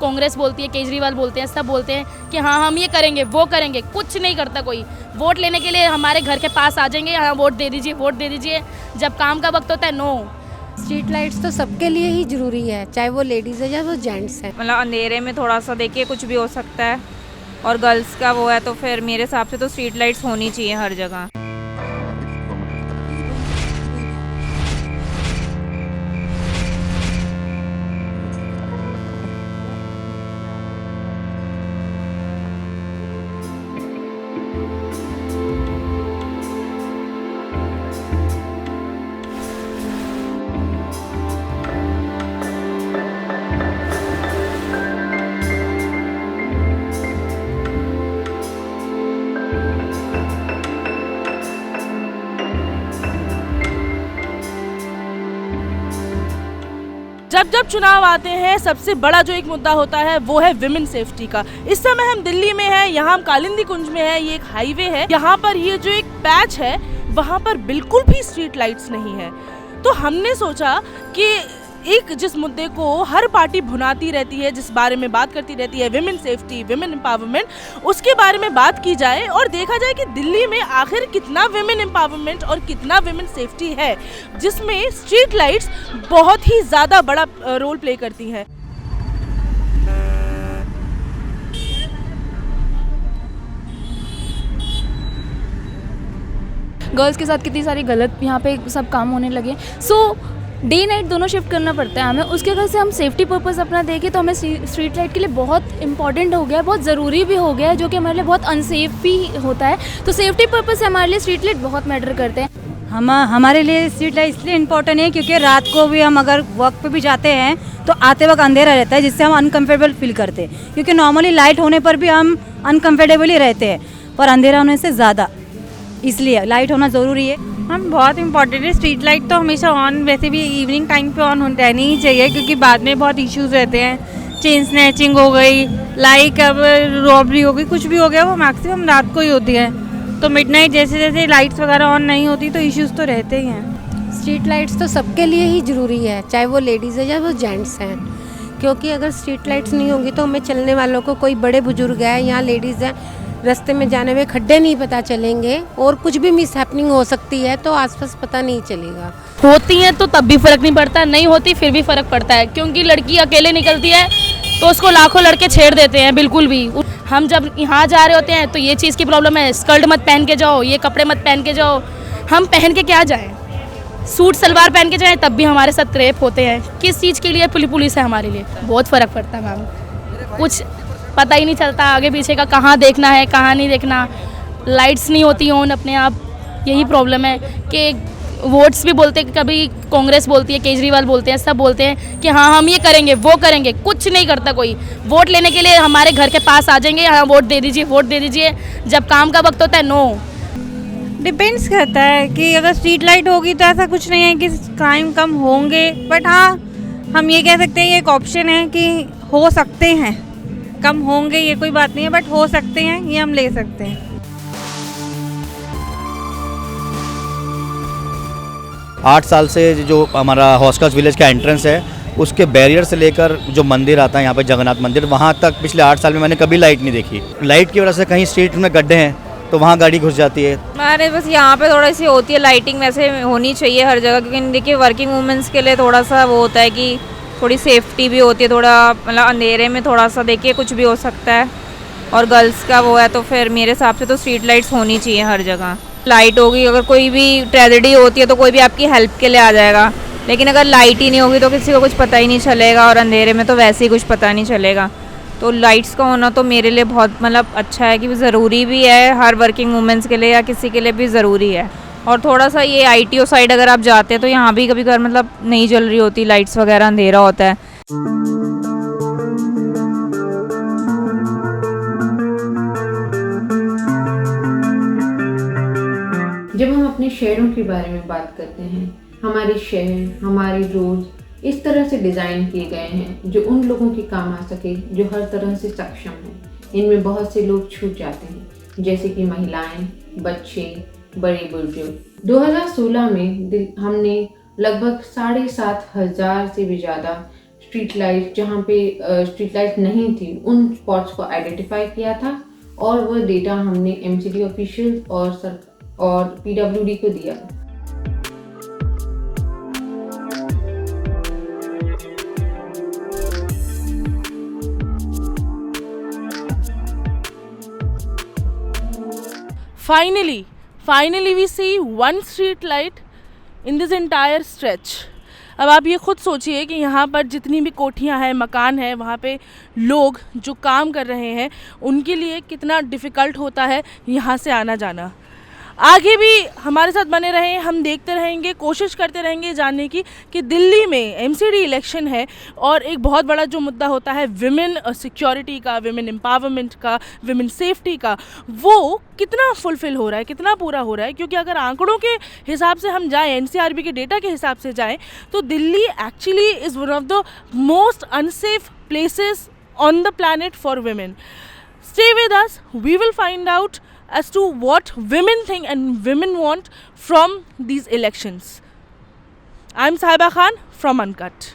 कांग्रेस बोलती है, केजरीवाल बोलते हैं, सब बोलते हैं कि हाँ हम ये करेंगे वो करेंगे, कुछ नहीं करता कोई। वोट लेने के लिए हमारे घर के पास आ जाएंगे, हाँ वोट दे दीजिए, वोट दे दीजिए। जब काम का वक्त होता है नो। स्ट्रीट लाइट्स तो सबके लिए ही ज़रूरी है, चाहे वो लेडीज़ है या वो जेंट्स है। मतलब अंधेरे में थोड़ा सा देखिए कुछ भी हो सकता है, और गर्ल्स का वो है तो फिर मेरे हिसाब से तो स्ट्रीट लाइट्स होनी चाहिए हर जगह। जब जब चुनाव आते हैं सबसे बड़ा जो एक मुद्दा होता है वो है विमेन सेफ्टी का। इस समय हम दिल्ली में हैं, यहाँ हम कालिंदी कुंज में हैं, ये एक हाईवे है। यहाँ पर ये जो एक पैच है वहाँ पर बिल्कुल भी स्ट्रीट लाइट्स नहीं है। तो हमने सोचा कि एक जिस मुद्दे को हर पार्टी भुनाती रहती है, जिस बारे में बात करती रहती है, विमेन सेफ्टी, विमेन एम्पावरमेंट, उसके बारे में बात की जाए और देखा जाए कि दिल्ली में आखिर कितना विमेन एम्पावरमेंट और कितना विमेन सेफ्टी है, जिसमें स्ट्रीट लाइट्स बहुत ही ज़्यादा बड़ा रोल प्ले करती हैं। गर्ल्स के साथ कितनी सारी गलत यहाँ पे सब काम होने लगे। सो डे नाइट दोनों शिफ्ट करना पड़ता है हमें। उसके वजह से हम सेफ्टी पर्पज़ अपना देखें तो हमें स्ट्रीट लाइट के लिए बहुत इंपॉर्टेंट हो गया है, बहुत ज़रूरी भी हो गया है, जो कि हमारे लिए बहुत अनसेफ भी होता है। तो सेफ्टी पर्पज़ से हमारे लिए स्ट्रीट लाइट बहुत मैटर करते हैं। हमारे लिए स्ट्रीट लाइट इसलिए इम्पोर्टेंट है क्योंकि रात को भी हम अगर वर्क पे भी जाते हैं तो आते वक्त अंधेरा रहता है, जिससे हम अनकम्फर्टेबल फील करते हैं। क्योंकि नॉर्मली लाइट होने पर भी हम अनकम्फर्टेबल ही रहते हैं, पर अंधेरा होने से ज़्यादा, इसलिए लाइट होना ज़रूरी है। हम बहुत इंपॉर्टेंट है। स्ट्रीट लाइट तो हमेशा ऑन, वैसे भी इवनिंग टाइम पे ऑन रहनी ही चाहिए, क्योंकि बाद में बहुत इश्यूज रहते हैं। चेन स्नैचिंग हो गई, लाइक अब रॉबरी हो गई, कुछ भी हो गया, वो मैक्सिमम रात को ही होती है। तो मिडनाइट जैसे जैसे लाइट्स वगैरह ऑन नहीं होती तो इश्यूज तो रहते ही हैं। स्ट्रीट लाइट्स तो सबके लिए ही ज़रूरी है, चाहे वो लेडीज़ है या वो जेंट्स हैं। क्योंकि अगर स्ट्रीट लाइट्स नहीं होंगी तो हमें चलने वालों को, कोई बड़े बुजुर्ग है या लेडीज़ है, रास्ते में जाने में खड्डे नहीं पता चलेंगे और कुछ भी मिस हैपनिंग हो सकती है तो आसपास पता नहीं चलेगा। होती हैं तो तब भी फ़र्क नहीं पड़ता, नहीं होती फिर भी फ़र्क पड़ता है, क्योंकि लड़की अकेले निकलती है तो उसको लाखों लड़के छेड़ देते हैं। बिल्कुल भी हम जब यहाँ जा रहे होते हैं तो ये चीज़ की प्रॉब्लम है, स्कर्ट मत पहन के जाओ, ये कपड़े मत पहन के जाओ। हम पहन के क्या जाएँ, सूट सलवार पहन के जाएँ तब भी हमारे साथ रेप होते हैं। किस चीज़ के लिए पुलिस है हमारे लिए? बहुत फ़र्क पड़ता है मैम, कुछ पता ही नहीं चलता आगे पीछे का, कहाँ देखना है कहाँ नहीं देखना। लाइट्स नहीं होती ऑन अपने आप, यही प्रॉब्लम है कि वोट्स भी बोलते, कभी कांग्रेस बोलती है, केजरीवाल बोलते हैं, सब बोलते हैं कि हाँ हम ये करेंगे वो करेंगे, कुछ नहीं करता कोई। वोट लेने के लिए हमारे घर के पास आ जाएंगे, हाँ वोट दे दीजिए, वोट दे दीजिए। जब काम का वक्त होता है नो। डिपेंड्स करता है कि अगर स्ट्रीट लाइट होगी तो ऐसा कुछ नहीं है कि क्राइम कम होंगे, बट हाँ हम ये कह सकते हैं, ये एक ऑप्शन है कि हो सकते हैं कम होंगे, ये कोई बात नहीं है, बट हो सकते हैं, ये हम ले सकते हैं। 8 साल से जो हमारा हॉस्कर्स विलेज का एंट्रेंस है, उसके बैरियर से लेकर जो मंदिर आता है यहाँ पे जगन्नाथ मंदिर, वहाँ तक पिछले 8 साल में मैंने कभी लाइट नहीं देखी। लाइट की वजह से कहीं स्ट्रीट में गड्ढे हैं तो वहाँ गाड़ी घुस जाती है। अरे बस यहाँ पे थोड़ी सी होती है लाइटिंग, वैसे होनी चाहिए हर जगह, क्योंकि देखिए वर्किंग वुमेंस के लिए थोड़ा सा वो होता है कि थोड़ी सेफ्टी भी होती है, थोड़ा मतलब अंधेरे में थोड़ा सा देखिए कुछ भी हो सकता है, और गर्ल्स का वो है तो फिर मेरे हिसाब से तो स्ट्रीट लाइट्स होनी चाहिए हर जगह। लाइट होगी, अगर कोई भी ट्रेजेडी होती है तो कोई भी आपकी हेल्प के लिए आ जाएगा, लेकिन अगर लाइट ही नहीं होगी तो किसी को कुछ पता ही नहीं चलेगा, और अंधेरे में तो वैसे ही कुछ पता नहीं चलेगा। तो लाइट्स का होना तो मेरे लिए बहुत मतलब अच्छा है, कि ज़रूरी भी है हर वर्किंग वुमेंस के लिए, या किसी के लिए भी ज़रूरी है। और थोड़ा सा ये ITO साइड अगर आप जाते हैं तो यहाँ भी कभी कभार मतलब नहीं जल रही होती लाइट्स वगैरह, अंधेरा होता है। जब हम अपने शहरों के बारे में बात करते हैं, हमारे शहर, हमारे रोड इस तरह से डिज़ाइन किए गए हैं जो उन लोगों के काम आ सके जो हर तरह से सक्षम हैं। इनमें बहुत से लोग छूट जाते हैं, जैसे कि महिलाएं, बच्चे, बड़े बुजुर्ग। 2016 में हमने लगभग 7,500 से भी ज़्यादा स्ट्रीट लाइट जहाँ पे स्ट्रीट लाइट नहीं थी उन स्पॉट्स को आइडेंटिफाई किया था और वह डेटा हमने एमसीडी ऑफिशियल और पीडब्ल्यूडी को दिया। Finally we see one street light in this entire stretch. अब आप ये खुद सोचिए कि यहाँ पर जितनी भी कोठियाँ हैं, मकान है, वहाँ पे लोग जो काम कर रहे हैं उनके लिए कितना डिफ़िकल्ट होता है यहाँ से आना जाना। आगे भी हमारे साथ बने रहें, हम देखते रहेंगे, कोशिश करते रहेंगे जानने की कि दिल्ली में एमसीडी इलेक्शन है और एक बहुत बड़ा जो मुद्दा होता है विमेन सिक्योरिटी का, विमेन एम्पावरमेंट का, विमेन सेफ्टी का, वो कितना फुलफ़िल हो रहा है, कितना पूरा हो रहा है। क्योंकि अगर आंकड़ों के हिसाब से हम जाएं, एनसीआरबी के डेटा के हिसाब से जाएं, तो Delhi actually is one of the most unsafe places on the planet for women. Stay with us, we will find out as to what women think and women want from these elections. I'm Sahiba Khan from Uncut.